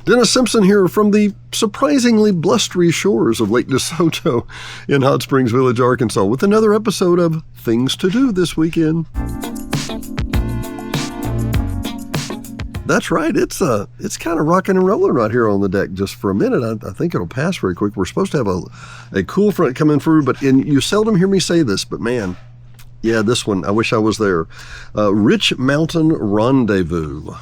Dennis Simpson here from the surprisingly blustery shores of Lake DeSoto in Hot Springs Village, Arkansas, with another episode of Things to Do this weekend. That's right. It's kind of rocking and rolling right here on the deck just for a minute. I think it'll pass very quick. We're supposed to have a cool front coming through, but you seldom hear me say this, but man, yeah, this one, I wish I was there. Rich Mountain Rendezvous.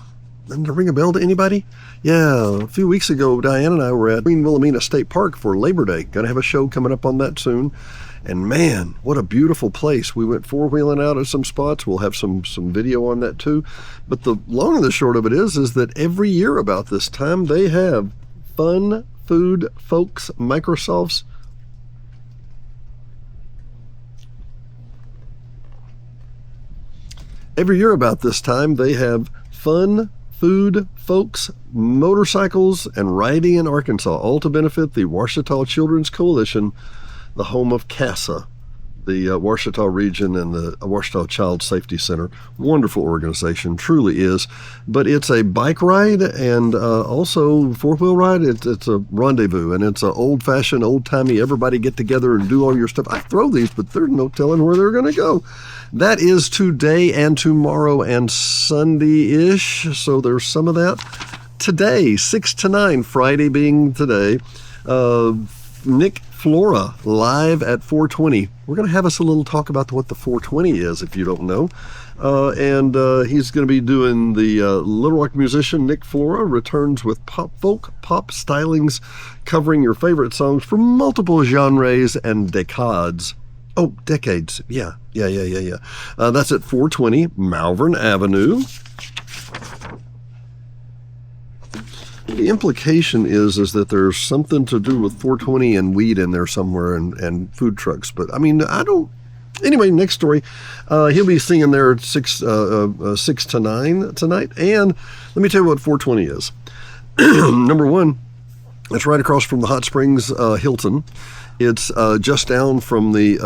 Doesn't it ring a bell to anybody? Yeah, a few weeks ago, Diane and I were at Queen Wilhelmina State Park for Labor Day. Going to have a show coming up on that soon. And man, what a beautiful place. We went four-wheeling out at some spots. We'll have some video on that too. But the long and the short of it is that every year about this time, they have Fun Food Folks Microsofts. Every year about this time, they have Fun Food Folks Motorcycles and Riding in Arkansas, all to benefit the Ouachita Children's Coalition, the home of CASA, the Ouachita region and the Ouachita Child Safety Center. Wonderful organization, truly is. But it's a bike ride and also four-wheel ride. It's a rendezvous, and it's an old-fashioned, old-timey, everybody get together and do all your stuff. I throw these, but there's no telling where they're going to go. That is today and tomorrow and Sunday-ish, so there's some of that. Today, 6 to 9, Friday being today, Nick Flora live at 420. We're going to have us a little talk about what the 420 is, if you don't know. And he's going to be doing the Little Rock musician Nick Flora returns with folk pop stylings covering your favorite songs from multiple genres and decades. Oh, decades. Yeah. That's at 420 Malvern Avenue. The implication is that there's something to do with 420 and weed in there somewhere and food trucks. But, I mean, I don't... Anyway, next story. He'll be singing there at 6 to 9 tonight. And let me tell you what 420 is. Number one, it's right across from the Hot Springs Hilton. It's just down from the,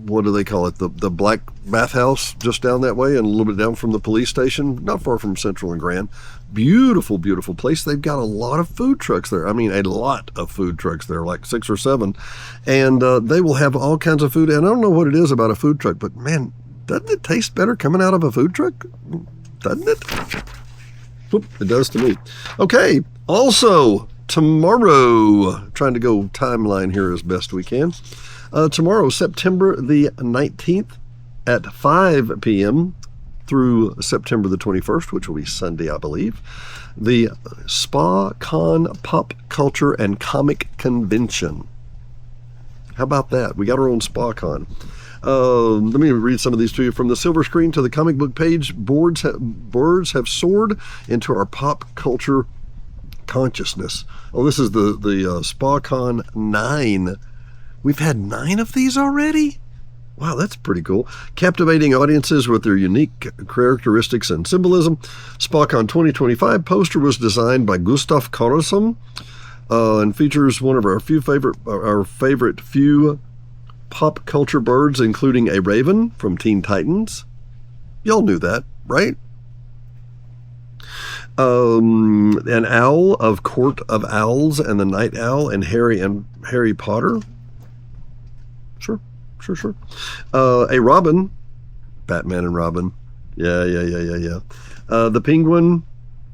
what do they call it, the Black Bathhouse, just down that way, and a little bit down from the police station, not far from Central and Grand. Beautiful, beautiful place. They've got a lot of food trucks there. I mean, a lot of food trucks there, like 6 or 7. And they will have all kinds of food. And I don't know what it is about a food truck, but man, doesn't it taste better coming out of a food truck? Doesn't it? Whoop, it does to me. Okay, also... tomorrow, trying to go timeline here as best we can. Tomorrow, September the 19th at 5 p.m. through September the 21st, which will be Sunday, I believe, the SpaCon Pop Culture and Comic Convention. How about that? We got our own SpaCon. Let me read some of these to you. From the silver screen to the comic book page, birds have soared into our pop culture consciousness. Oh, this is the SpaCon 9. We've had 9 of these already? Wow, that's pretty cool. Captivating audiences with their unique characteristics and symbolism. SpaCon 2025 poster was designed by Gustav Karlsson and features one of our favorite few pop culture birds, including a raven from Teen Titans. Y'all knew that, right? An owl of Court of Owls and the Night Owl and Harry Potter. Sure. A robin, Batman and Robin. Yeah. The penguin.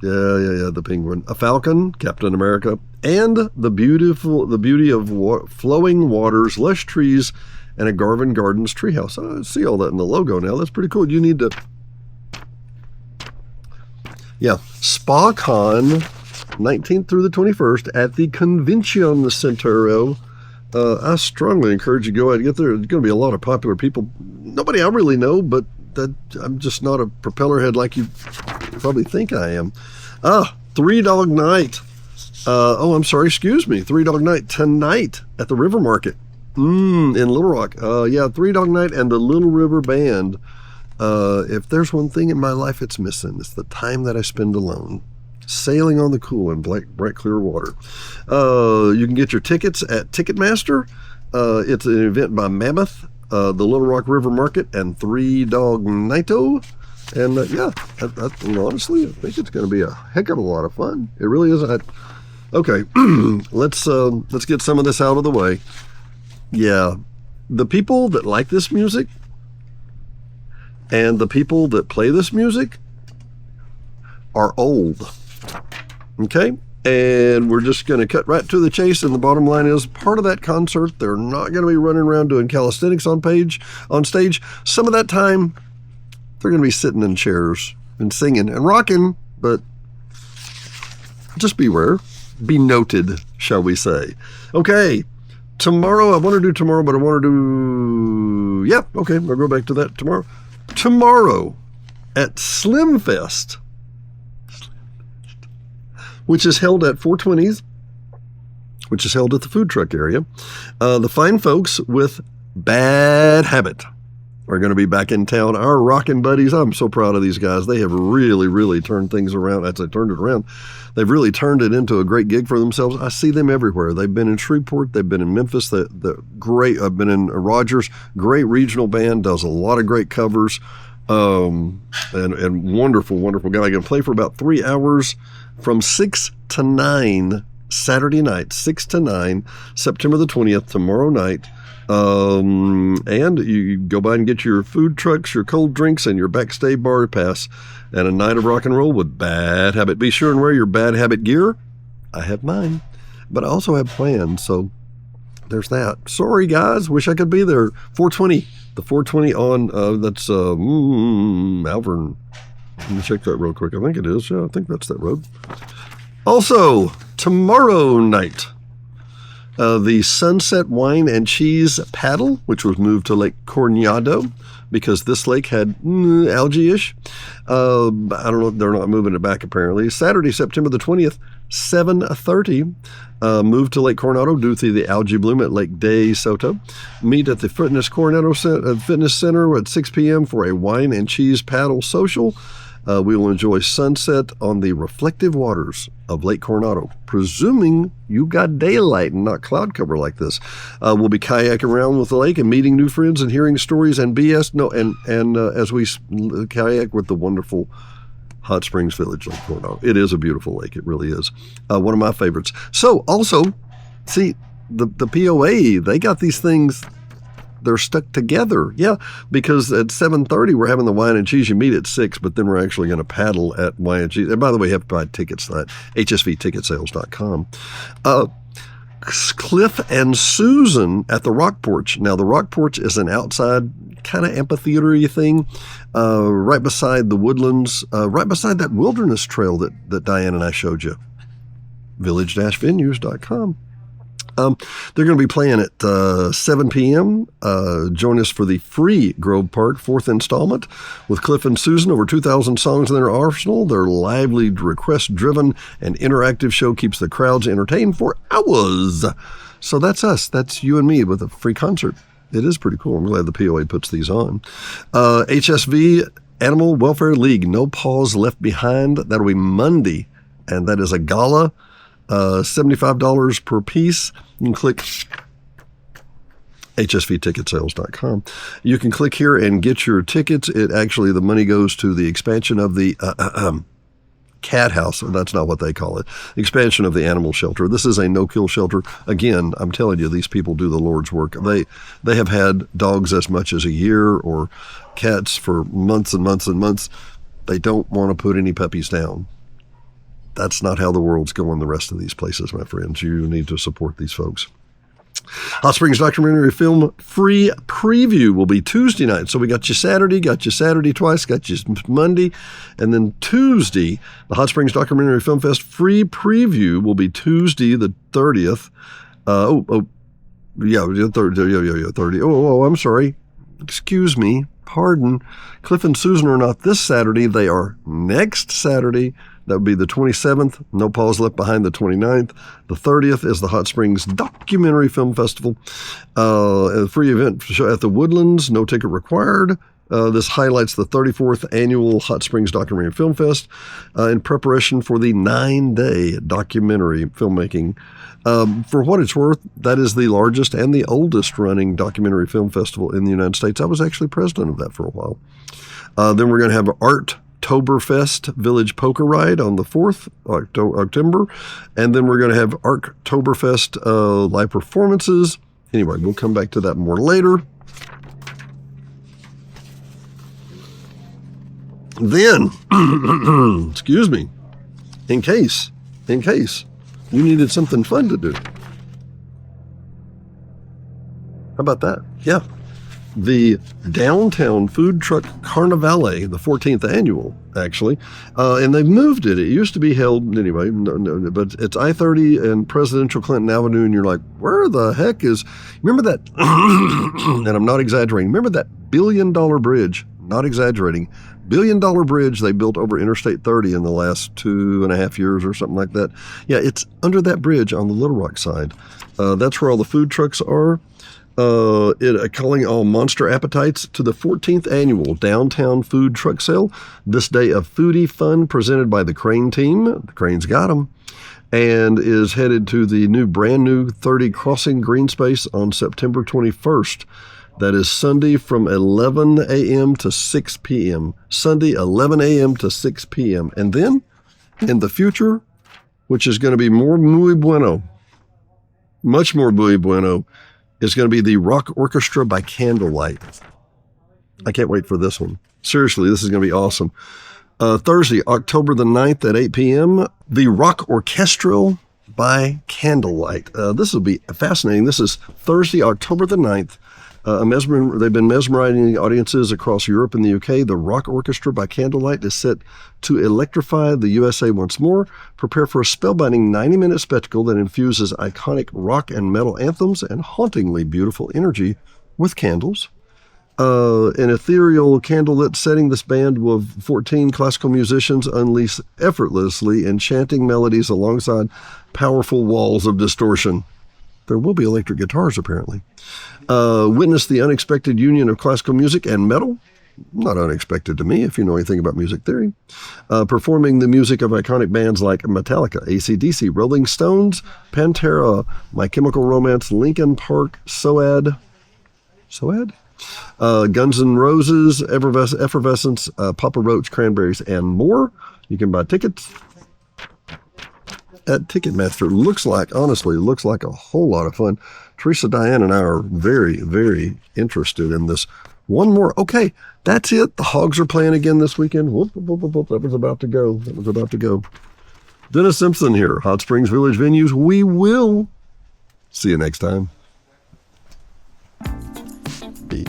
Yeah, the penguin. A falcon, Captain America, and the beauty of flowing waters, lush trees, and a Garvin Gardens treehouse. I see all that in the logo now. That's pretty cool. You need to. Yeah, SpaCon, 19th through the 21st at the Convention Center. I strongly encourage you to go out and get there. There's going to be a lot of popular people. Nobody I really know, but I'm just not a propeller head like you probably think I am. Three Dog Night. Excuse me. Three Dog Night tonight at the River Market in Little Rock. Three Dog Night and the Little River Band. If there's one thing in my life it's missing, it's the time that I spend alone, sailing on the cool and bright clear water. You can get your tickets at Ticketmaster. It's an event by Mammoth, the Little Rock River Market, and Three Dog Nighto. And honestly, I think it's going to be a heck of a lot of fun. It really is. Okay, let's get some of this out of the way. Yeah, the people that like this music and the people that play this music are old. Okay? And we're just going to cut right to the chase. And the bottom line is, part of that concert, they're not going to be running around doing calisthenics on stage. Some of that time, they're going to be sitting in chairs and singing and rocking, but just beware. Be noted, shall we say. Okay, tomorrow, I want to do tomorrow, but I want to do, we'll go back to that tomorrow. Tomorrow at Slimfest, which is held at 420s, which is held at the food truck area, the fine folks with Bad Habit are going to be back in town. Our rockin' buddies, I'm so proud of these guys. They have really, really turned things around. As they turned it around, they've really turned it into a great gig for themselves. I see them everywhere. They've been in Shreveport. They've been in Memphis. They're great. I've been in Rogers. Great regional band. Does a lot of great covers. And wonderful, wonderful guy. Going to play for about 3 hours from 6 to 9 Saturday night, 6 to 9, September the 20th, tomorrow night. And you go by and get your food trucks, your cold drinks, and your backstage bar pass, and a night of rock and roll with Bad Habit. Be sure and wear your Bad Habit gear. I have mine, but I also have plans, so there's that. Sorry, guys. Wish I could be there. 420. The 420 on, that's Malvern. Let me check that real quick. I think it is. Yeah, I think that's that road. Also, tomorrow night, the Sunset Wine and Cheese Paddle, which was moved to Lake Coronado because this lake had algae-ish. I don't know. They're not moving it back, apparently. Saturday, September the 20th, 7:30, moved to Lake Coronado due to the algae bloom at Lake De Soto. Meet at the Coronado Fitness Center at 6 p.m. for a wine and cheese paddle social. We will enjoy sunset on the reflective waters of Lake Coronado, presuming you got daylight and not cloud cover like this. We'll be kayaking around with the lake and meeting new friends and hearing stories and BS. As we kayak with the wonderful Hot Springs Village, Lake Coronado. It is a beautiful lake. It really is. One of my favorites. So also, see, the POA, they got these things. They're stuck together. Yeah, because at 7:30, we're having the wine and cheese. You meet at 6, but then we're actually going to paddle at wine and cheese. And by the way, you have to buy tickets at hsvticketsales.com. Cliff and Susan at the Rock Porch. Now, the Rock Porch is an outside kind of amphitheater-y thing right beside the woodlands, right beside that wilderness trail that Diane and I showed you. village-venues.com. They're going to be playing at 7 p.m. Join us for the free Grove Park 4th installment with Cliff and Susan. Over 2,000 songs in their arsenal. Their lively, request-driven, and interactive show keeps the crowds entertained for hours. So that's us. That's you and me with a free concert. It is pretty cool. I'm glad the POA puts these on. HSV Animal Welfare League, No Paws Left Behind. That'll be Monday, and that is a gala. $75 per piece. You can click hsvticketsales.com. You can click here and get your tickets. The money goes to the expansion of the cat house. That's not what they call it. Expansion of the animal shelter. This is a no-kill shelter. Again, I'm telling you, these people do the Lord's work. They have had dogs as much as a year or cats for months and months and months. They don't want to put any puppies down. That's not how the world's going the rest of these places, my friends. You need to support these folks. Hot Springs Documentary Film Free Preview will be Tuesday night. So we got you Saturday twice, got you Monday, and then Tuesday, the Hot Springs Documentary Film Fest Free Preview will be Tuesday the 30th. 30. I'm sorry. Excuse me. Pardon. Cliff and Susan are not this Saturday. They are next Saturday. That would be the 27th. No Paws Left Behind, the 29th. The 30th is the Hot Springs Documentary Film Festival. A free event at the Woodlands, no ticket required. This highlights the 34th annual Hot Springs Documentary Film Fest in preparation for the 9-day documentary filmmaking. For what it's worth, that is the largest and the oldest running documentary film festival in the United States. I was actually president of that for a while. Then we're going to have Arktoberfest Village Poker Ride on the 4th, October. And then we're going to have Arktoberfest live performances. Anyway, we'll come back to that more later. Then, excuse me, in case you needed something fun to do. How about that? Yeah. The Downtown Food Truck Carnivale, the 14th annual, actually. And they've moved it. It used to be held, anyway, but it's I-30 and Presidential Clinton Avenue, and you're like, where the heck is... Remember that, and I'm not exaggerating, remember that $1 billion bridge, not exaggerating, $1 billion bridge they built over Interstate 30 in the last 2.5 years or something like that? Yeah, it's under that bridge on the Little Rock side. That's where all the food trucks are. Calling all monster appetites to the 14th annual Downtown Food Truck Sale. This day of foodie fun presented by the Crane team. The Cranes got them. And is headed to the brand new 30 Crossing Green Space on September 21st. That is Sunday from 11 a.m. to 6 p.m. Sunday, 11 a.m. to 6 p.m. And then, in the future, which is going to be more muy bueno, much more muy bueno, is going to be the Rock Orchestra by Candlelight. I can't wait for this one. Seriously, this is going to be awesome. Thursday, October the 9th at 8 p.m., the Rock Orchestra by Candlelight. This will be fascinating. This is Thursday, October the 9th. They've been mesmerizing audiences across Europe and the UK. The Rock Orchestra by Candlelight is set to electrify the USA once more. Prepare for a spellbinding 90-minute spectacle that infuses iconic rock and metal anthems and hauntingly beautiful energy with candles. An ethereal candlelit setting, this band of 14 classical musicians unleash effortlessly enchanting melodies alongside powerful walls of distortion. There will be electric guitars, apparently. Witness the unexpected union of classical music and metal. Not unexpected to me, if you know anything about music theory. Performing the music of iconic bands like Metallica, AC/DC, Rolling Stones, Pantera, My Chemical Romance, Linkin Park, Soad? Guns N' Roses, Effervescence, Papa Roach, Cranberries, and more. You can buy tickets at Ticketmaster. Honestly, looks like a whole lot of fun. Teresa, Diane, and I are very, very interested in this. One more. Okay, that's it. The Hogs are playing again this weekend. Whoop, whoop, whoop, whoop. That was about to go. Dennis Simpson here, Hot Springs Village Venues. We will see you next time.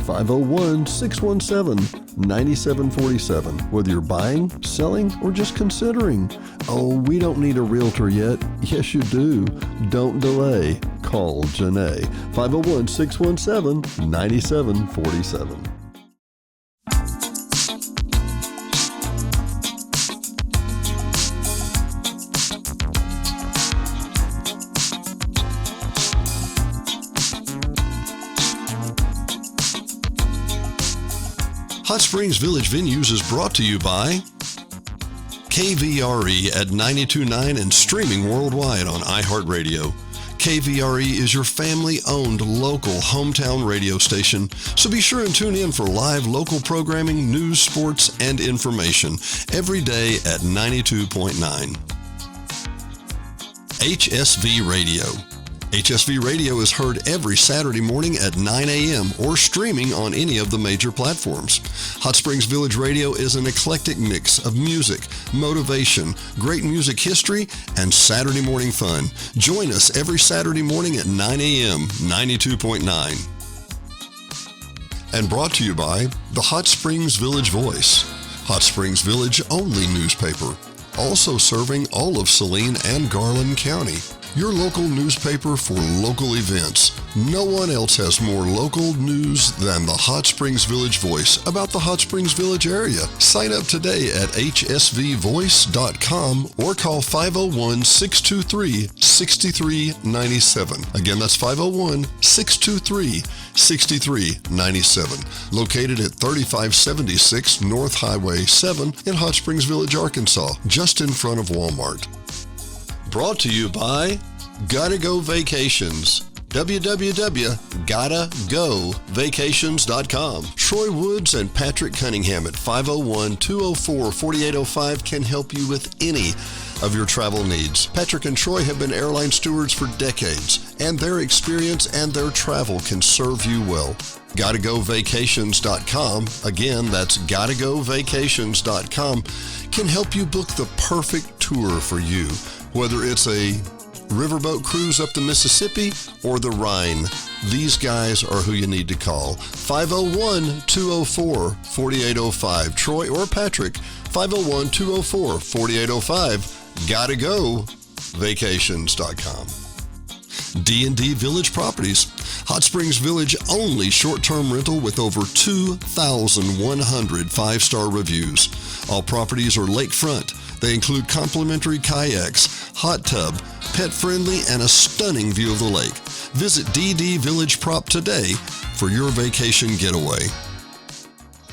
501-617-9747. Whether you're buying, selling, or just considering. Oh, we don't need a realtor yet. Yes, you do. Don't delay. Call Janae. 501-617-9747. Hot Springs Village Venues is brought to you by KVRE at 92.9 and streaming worldwide on iHeartRadio. KVRE is your family-owned local hometown radio station, so be sure and tune in for live local programming, news, sports, and information every day at 92.9. HSV Radio. HSV Radio is heard every Saturday morning at 9 a.m. or streaming on any of the major platforms. Hot Springs Village Radio is an eclectic mix of music, motivation, great music history, and Saturday morning fun. Join us every Saturday morning at 9 a.m., 92.9. And brought to you by the Hot Springs Village Voice, Hot Springs Village only newspaper, also serving all of Saline and Garland County. Your local newspaper for local events. No one else has more local news than the Hot Springs Village Voice about the Hot Springs Village area. Sign up today at hsvvoice.com or call 501-623-6397. Again, that's 501-623-6397. Located at 3576 North Highway 7 in Hot Springs Village, Arkansas, just in front of Walmart. Brought to you by Gotta Go Vacations. www.gottagovacations.com. Troy Woods and Patrick Cunningham at 501-204-4805 can help you with any of your travel needs. Patrick and Troy have been airline stewards for decades, and their experience and their travel can serve you well. GottaGoVacations.com, again, that's GottaGoVacations.com, can help you book the perfect tour for you, whether it's a riverboat cruise up the Mississippi or the Rhine. These guys are who you need to call. 501-204-4805. Troy or Patrick, 501-204-4805. GottaGoVacations.com. D&D Village Properties. Hot Springs Village only short-term rental with over 2,100 five-star reviews. All properties are lakefront. They include complimentary kayaks, hot tub, pet-friendly, and a stunning view of the lake. Visit DD Village Prop today for your vacation getaway.